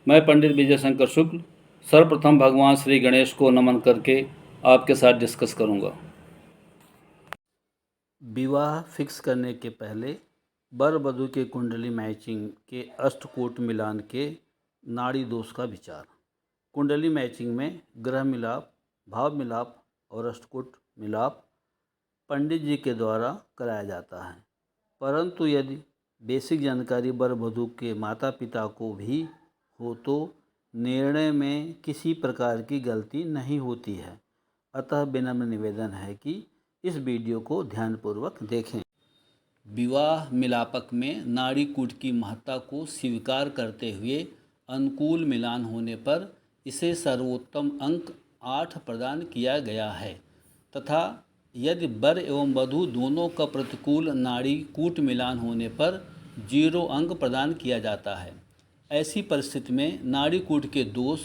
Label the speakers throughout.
Speaker 1: मैं पंडित विजय शंकर शुक्ल सर्वप्रथम भगवान श्री गणेश को नमन करके आपके साथ डिस्कस करूंगा। विवाह फिक्स करने के पहले वर वधू के कुंडली मैचिंग के अष्टकूट मिलान के नाड़ी दोष का विचार। कुंडली मैचिंग में ग्रह मिलाप, भाव मिलाप और अष्टकूट मिलाप पंडित जी के द्वारा कराया जाता है, परंतु यदि बेसिक जानकारी वर वधू के माता पिता को भी हो तो निर्णय में किसी प्रकार की गलती नहीं होती है। अतः विनम्र निवेदन है कि इस वीडियो को ध्यानपूर्वक देखें। विवाह मिलापक में नाड़ी कूट की महत्ता को स्वीकार करते हुए अनुकूल मिलान होने पर इसे सर्वोत्तम अंक 8 प्रदान किया गया है तथा यदि वर एवं वधू दोनों का प्रतिकूल नाड़ी कूट मिलान होने पर 0 अंक प्रदान किया जाता है। ऐसी परिस्थिति में नाड़ी कूट के दोष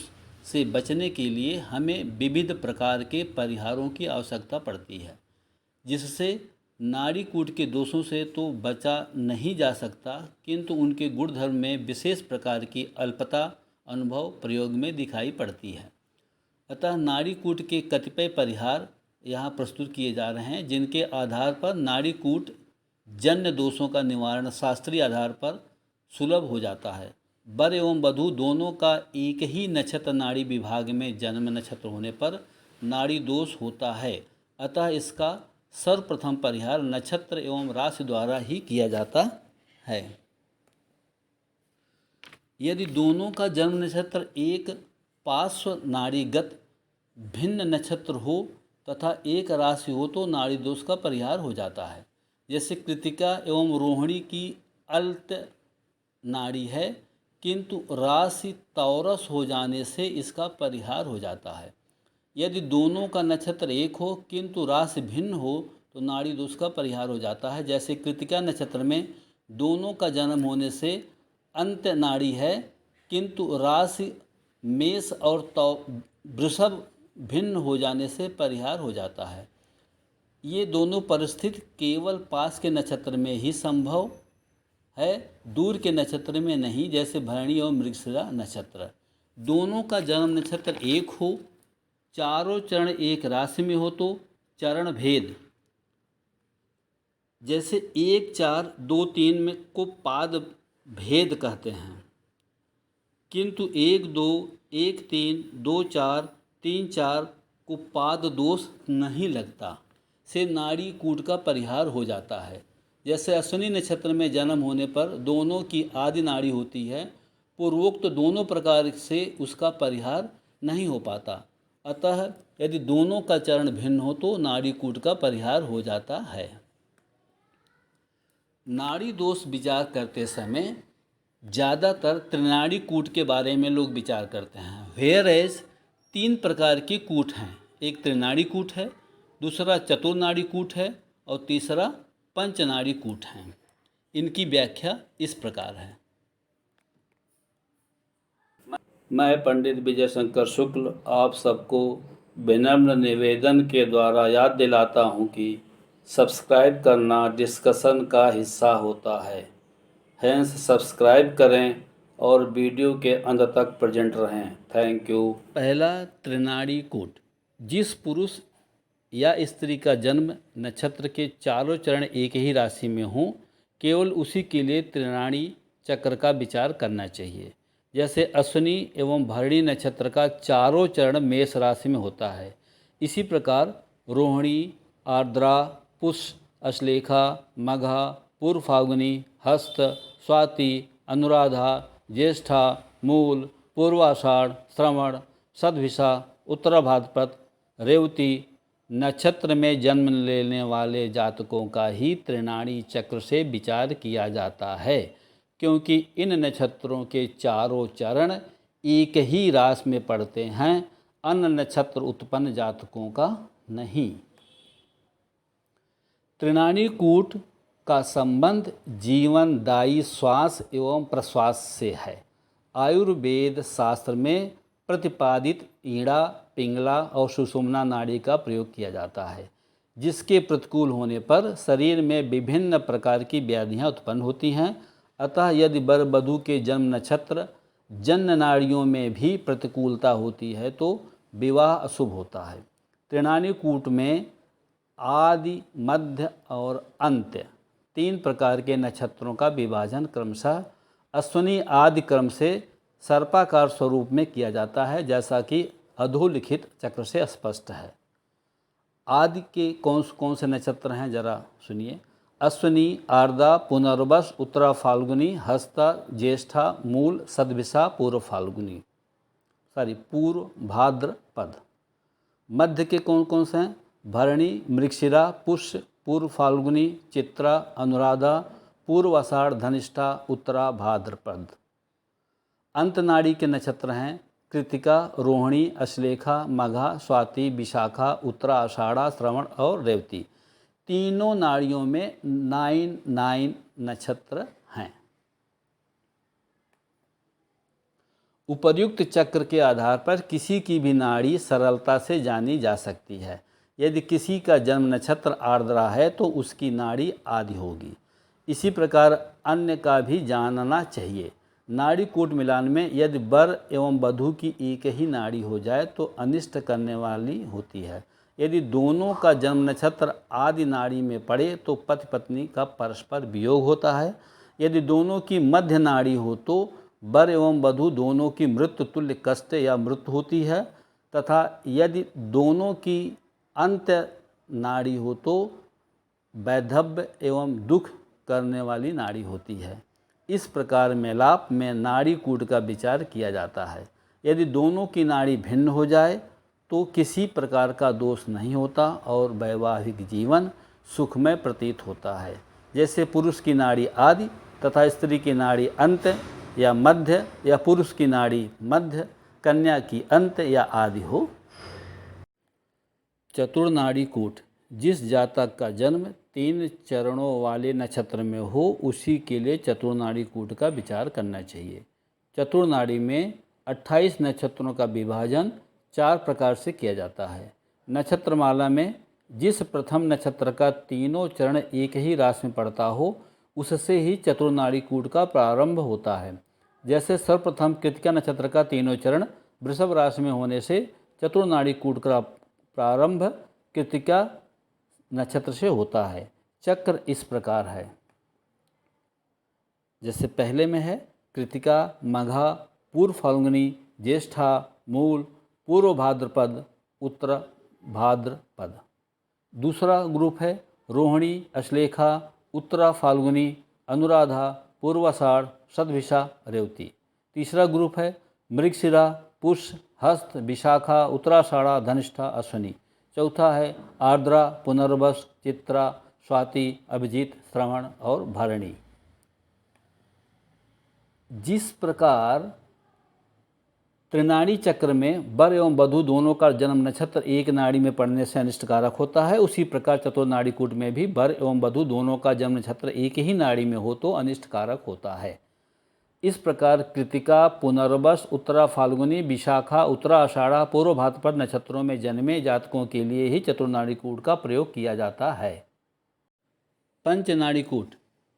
Speaker 1: से बचने के लिए हमें विविध प्रकार के परिहारों की आवश्यकता पड़ती है, जिससे नाड़ी कूट के दोषों से तो बचा नहीं जा सकता, किंतु उनके गुणधर्म में विशेष प्रकार की अल्पता अनुभव प्रयोग में दिखाई पड़ती है। अतः नाड़ी कूट के कतिपय परिहार यहाँ प्रस्तुत किए जा रहे हैं, जिनके आधार पर नाड़ी कूट जन्य दोषों का निवारण शास्त्रीय आधार पर सुलभ हो जाता है। वर एवं वधू दोनों का एक ही नक्षत्र नाड़ी विभाग में जन्म नक्षत्र होने पर नाड़ी दोष होता है। अतः इसका सर्वप्रथम परिहार नक्षत्र एवं राशि द्वारा ही किया जाता है। यदि दोनों का जन्म नक्षत्र एक पार्श्व नाड़ीगत भिन्न नक्षत्र हो तथा एक राशि हो तो नाड़ी दोष का परिहार हो जाता है। जैसे कृतिका एवं रोहिणी की अल्त नाड़ी है, किंतु राशि तौरस हो जाने से इसका परिहार हो जाता है। यदि दोनों का नक्षत्र एक हो किंतु राशि भिन्न हो तो नाड़ी दोष का परिहार हो जाता है। जैसे कृतिका नक्षत्र में दोनों का जन्म होने से अंत्य नाड़ी है, किंतु राशि मेष और वृषभ भिन्न हो जाने से परिहार हो जाता है। ये दोनों परिस्थिति केवल पास के नक्षत्र में ही संभव है, दूर के नक्षत्र में नहीं। जैसे भरणी एवं मृगशिरा नक्षत्र, दोनों का जन्म नक्षत्र एक हो, चारों चरण एक राशि में हो तो चरण भेद, जैसे 1 4 2 3 में को पाद भेद कहते हैं, किंतु 1 2 1 3 2 4 3 4 को पाद दोष नहीं लगता से नाड़ी कूट का परिहार हो जाता है। जैसे अश्विनी नक्षत्र में जन्म होने पर दोनों की आदि नाड़ी होती है, पूर्वोक्त दोनों प्रकार से उसका परिहार नहीं हो पाता। अतः यदि दोनों का चरण भिन्न हो तो नाड़ी कूट का परिहार हो जाता है। नाड़ी दोष विचार करते समय ज़्यादातर त्रिनाड़ी कूट के बारे में लोग विचार करते हैं। वेयर एज 3 प्रकार के कूट हैं। एक त्रिनाड़ी कूट है, दूसरा चतुर्नाड़ी कूट है और तीसरा पंचनाड़ी कूट है। इनकी व्याख्या इस प्रकार है। मैं पंडित विजय शंकर शुक्ल आप सबको विनम्र निवेदन के द्वारा याद दिलाता हूं कि सब्सक्राइब करना डिस्कशन का हिस्सा होता है। हैंस सब्सक्राइब करें और वीडियो के अंत तक प्रेजेंट रहें। Thank you. पहला त्रिनाड़ी कूट, जिस पुरुष या स्त्री का जन्म नक्षत्र के चारों चरण एक ही राशि में हों, केवल उसी के लिए त्रिनाड़ी चक्र का विचार करना चाहिए। जैसे अश्विनी एवं भरणी नक्षत्र का चारों चरण मेष राशि में होता है, इसी प्रकार रोहिणी, आर्द्रा, पुष्य, अश्लेखा, मघा, पूर्व फाल्गुनी, हस्त, स्वाति, अनुराधा, ज्येष्ठा, मूल, पूर्वाषाढ़, श्रवण, सद्भिषा, उत्तरा भाद्रपद, रेवती नक्षत्र में जन्म लेने वाले जातकों का ही त्रिनाड़ी चक्र से विचार किया जाता है, क्योंकि इन नक्षत्रों के चारों चरण एक ही राशि में पड़ते हैं, अन्य नक्षत्र उत्पन्न जातकों का नहीं। त्रिनाड़ी कूट का संबंध जीवनदायी श्वास एवं प्रश्वास से है। आयुर्वेद शास्त्र में प्रतिपादित ईड़ा, पिंगला और सुषुम्ना नाड़ी का प्रयोग किया जाता है, जिसके प्रतिकूल होने पर शरीर में विभिन्न प्रकार की व्याधियां उत्पन्न होती हैं। अतः यदि वर वधू के जन्म नक्षत्र जन्य नाड़ियों में भी प्रतिकूलता होती है तो विवाह अशुभ होता है। त्रिनाड़ी कूट में आदि, मध्य और अंत्य 3 प्रकार के नक्षत्रों का विभाजन क्रमशः अश्विनी आदि क्रम से सर्पाकार स्वरूप में किया जाता है, जैसा कि अधोलिखित चक्र से स्पष्ट है। आदि के कौन से नक्षत्र हैं जरा सुनिए। अश्विनी, आर्द्रा, पुनर्वस, उत्तरा फाल्गुनी, हस्ता, ज्येष्ठा, मूल, सदभिषा, पूर्व फाल्गुनी पूर्व भाद्रपद। मध्य के कौन से हैं? भरणी, मृगशिरा, पुष्य, पूर्व फाल्गुनी, चित्रा, अनुराधा, पूर्व आषाढ़, धनिष्ठा, उत्तरा भाद्रपद। अंत नाड़ी के नक्षत्र हैं कृतिका, रोहिणी, अश्लेखा, मघा, स्वाति, विशाखा, उत्तरा आषाढ़ा, श्रवण और रेवती। तीनों नाड़ियों में 9 नक्षत्र हैं। उपर्युक्त चक्र के आधार पर किसी की भी नाड़ी सरलता से जानी जा सकती है। यदि किसी का जन्म नक्षत्र आर्द्रा है तो उसकी नाड़ी आदि होगी। इसी प्रकार अन्य का भी जानना चाहिए। नाड़ी कूट मिलान में यदि वर एवं वधू की एक ही नाड़ी हो जाए तो अनिष्ट करने वाली होती है। यदि दोनों का जन्म नक्षत्र आदि नाड़ी में पड़े तो पति पत्नी का परस्पर वियोग होता है। यदि दोनों की मध्य नाड़ी हो तो वर एवं वधू दोनों की मृत्यु तुल्य कष्ट या मृत्यु होती है, तथा यदि दोनों की अंत्य नाड़ी हो तो वैधव्य एवं दुख करने वाली नाड़ी होती है। इस प्रकार मेलाप में नाड़ी कूट का विचार किया जाता है। यदि दोनों की नाड़ी भिन्न हो जाए तो किसी प्रकार का दोष नहीं होता और वैवाहिक जीवन सुखमय प्रतीत होता है। जैसे पुरुष की नाड़ी आदि तथा स्त्री की नाड़ी अंत या मध्य, या पुरुष की नाड़ी मध्य, कन्या की अंत या आदि हो। चतुर्नाड़ी कूट। जिस जातक का जन्म 3 चरणों वाले नक्षत्र में हो उसी के लिए चतुर्नाड़ी कूट का विचार करना चाहिए। चतुर्नाड़ी में 28 नक्षत्रों का विभाजन 4 प्रकार से किया जाता है। नक्षत्रमाला में जिस प्रथम नक्षत्र का तीनों चरण एक ही राशि में पड़ता हो उससे ही चतुर्नाड़ी कूट का प्रारंभ होता है। जैसे सर्वप्रथम कृतिका नक्षत्र का तीनों चरण वृषभ राशि में होने से चतुर्नाड़ी कूट का प्रारंभ कृतिका नक्षत्र से होता है। चक्र इस प्रकार है, जैसे पहले में है कृतिका, मघा, पूर्व फाल्गुनी, ज्येष्ठा, मूल, पूर्व भाद्रपद, उत्तर भाद्रपद। दूसरा ग्रुप है रोहिणी, अश्लेखा, उत्तरा फाल्गुनी, अनुराधा, पूर्वाषाढ़, सदभिषा, रेवती। तीसरा ग्रुप है मृगशिरा, पुष्य, हस्त, विशाखा, उत्तराषाढ़ा, धनिष्ठा, अश्विनी। चौथा है आर्द्रा, पुनर्वस, चित्रा, स्वाति, अभिजीत, श्रवण और भरणी। जिस प्रकार त्रिनाड़ी चक्र में वर एवं वधू दोनों का जन्म नक्षत्र एक नाड़ी में पड़ने से अनिष्टकारक होता है, उसी प्रकार चतुर्नाड़ी कूट में भी वर एवं वधू दोनों का जन्म नक्षत्र एक ही नाड़ी में हो तो अनिष्टकारक होता है। इस प्रकार कृतिका, पुनर्वस, उत्तरा फाल्गुनी, विशाखा, उत्तरा आषाढ़ा, पूर्व भाद्रपद नक्षत्रों में जन्मे जातकों के लिए ही चतुर्नाड़ी कूट का प्रयोग किया जाता है। पंचनाड़ी कूट।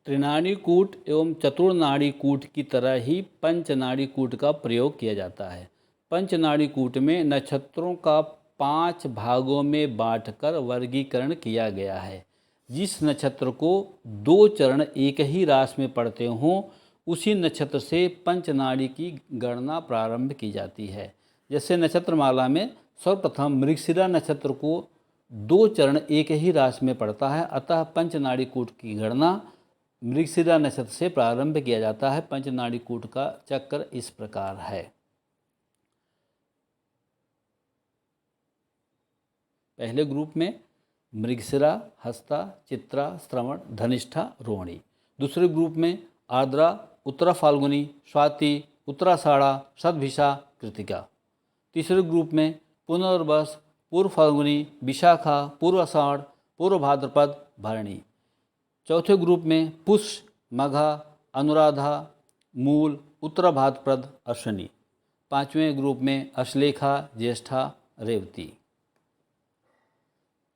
Speaker 1: त्रिनाड़ी कूट एवं चतुर्नाड़ी कूट की तरह ही पंचनाड़ी कूट का प्रयोग किया जाता है। पंचनाड़ी कूट में नक्षत्रों का 5 भागों में बांटकर वर्गीकरण किया गया है। जिस नक्षत्र को 2 चरण एक ही राशि में पड़ते हों उसी नक्षत्र से पंचनाड़ी की गणना प्रारंभ की जाती है। जैसे नक्षत्रमाला में सर्वप्रथम मृगशिरा नक्षत्र को 2 चरण एक ही राशि में पड़ता है, अतः पंचनाड़ी कूट की गणना मृगशिरा नक्षत्र से प्रारंभ किया जाता है। पंचनाड़ी कूट का चक्र इस प्रकार है। पहले ग्रुप में मृगशिरा, हस्ता, चित्रा, श्रवण, धनिष्ठा, रोहिणी। दूसरे ग्रुप में आर्द्रा, उत्तरा फाल्गुनी, स्वाति, उत्तराषाढ़ा, सदभिषा, कृतिका। तीसरे ग्रुप में पुनर्वस, पूर्व फाल्गुनी, विशाखा, पूर्व आषाढ़, पूर्व भाद्रपद, भरणी। चौथे ग्रुप में पुष्य, मघा, अनुराधा, मूल, उत्तरा भाद्रपद, अश्विनी। पांचवें ग्रुप में अश्लेखा, ज्येष्ठा, रेवती।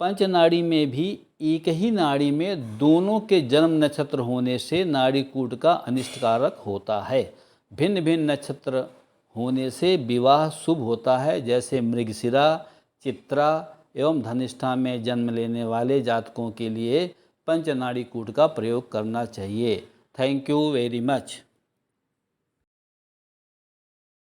Speaker 1: पंचनाड़ी में भी एक ही नाड़ी में दोनों के जन्म नक्षत्र होने से नाड़ी कूट का अनिष्टकारक होता है। भिन्न भिन्न नक्षत्र होने से विवाह शुभ होता है, जैसे मृगशिरा, चित्रा एवं धनिष्ठा में जन्म लेने वाले जातकों के लिए पंचनाड़ी कूट का प्रयोग करना चाहिए। Thank you very much.